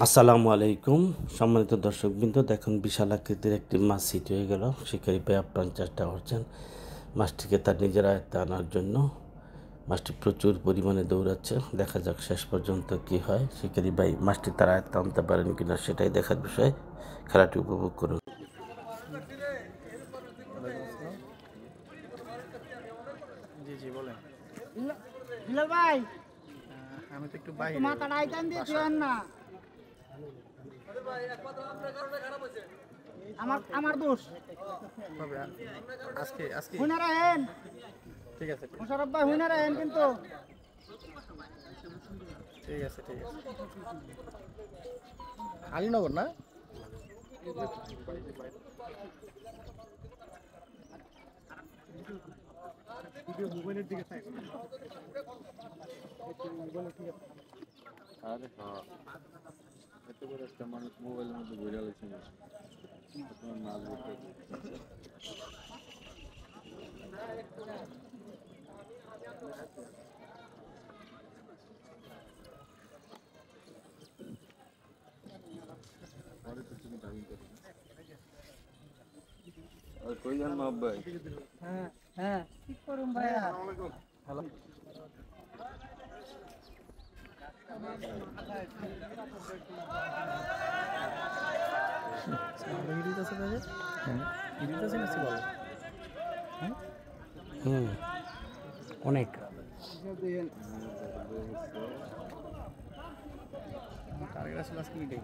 আসসালামু আলাইকুম সম্মানিত দর্শকবৃন্দ, দেখুন বিশাল আকৃতির একটি মাছ হিট হয়ে গেল। শিকারি ভাই আপ্রাণ চেষ্টা করছেন মাছটিকে তার নিজের আয়ত্তে আনার জন্য। মাছটি প্রচুর পরিমাণে দৌড়াচ্ছে, দেখা যাক শেষ পর্যন্ত কি হয়। শিকারি ভাই মাছটি তার আয়ত্তে আনতে পারেন কিনা সেটাই দেখার বিষয়। খেলাটি উপভোগ করুন। জি জি বলেন। বিলাল ভাই, আমি তো একটু বাইরে মাথাটা আইতাম দিয়ে দিয়েন না। আমার দোষ। তবে আজকে আজকে হুইনা রাখেন, ঠিক আছে মোশারফ ভাই হুইনা রাখেন কিন্তু। ঠিক আছে আলীনগর না মোবাইলের দিকে আরে হ্যাঁ, এত করে একটা মানুষ মোবাইলের মধ্যে ঘুরে আলোচনা মাছ ধরতে কই যান মা ভাই? হ্যাঁ হ্যাঁ, কি করুন ভাইয়া? হ্যালো অনেক টার্গেট আসলে আজকে এটাই।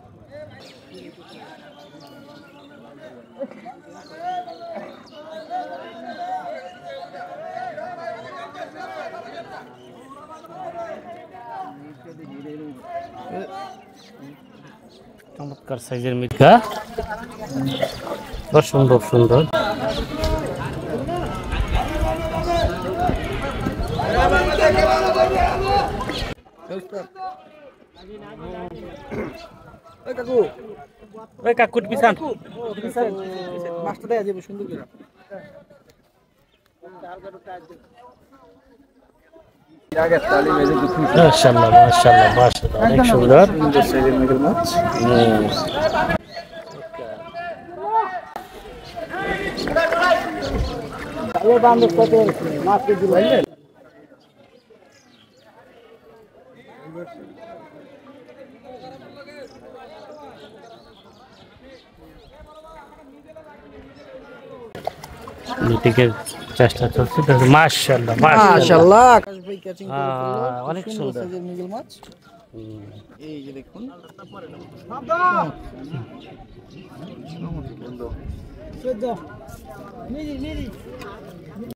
চমৎকার সাইজের মিটকা, অসম্ভব সুন্দর। ওই কাকুর পিছান। মাছটা দেয়া যাবে সুন্দর করে। মাশাআল্লাহ মাশাআল্লাহ মাশাআল্লাহ, অনেক সুন্দর। মিটিংয়ের চেষ্টা চলছে। মাশাআল্লাহ মাশাআল্লাহ আকাশ ভাই ক্যাচিং করে ফেললো। অনেক সুন্দর সাইজের মৃগেল মাছ। এই যে দেখুন নিজি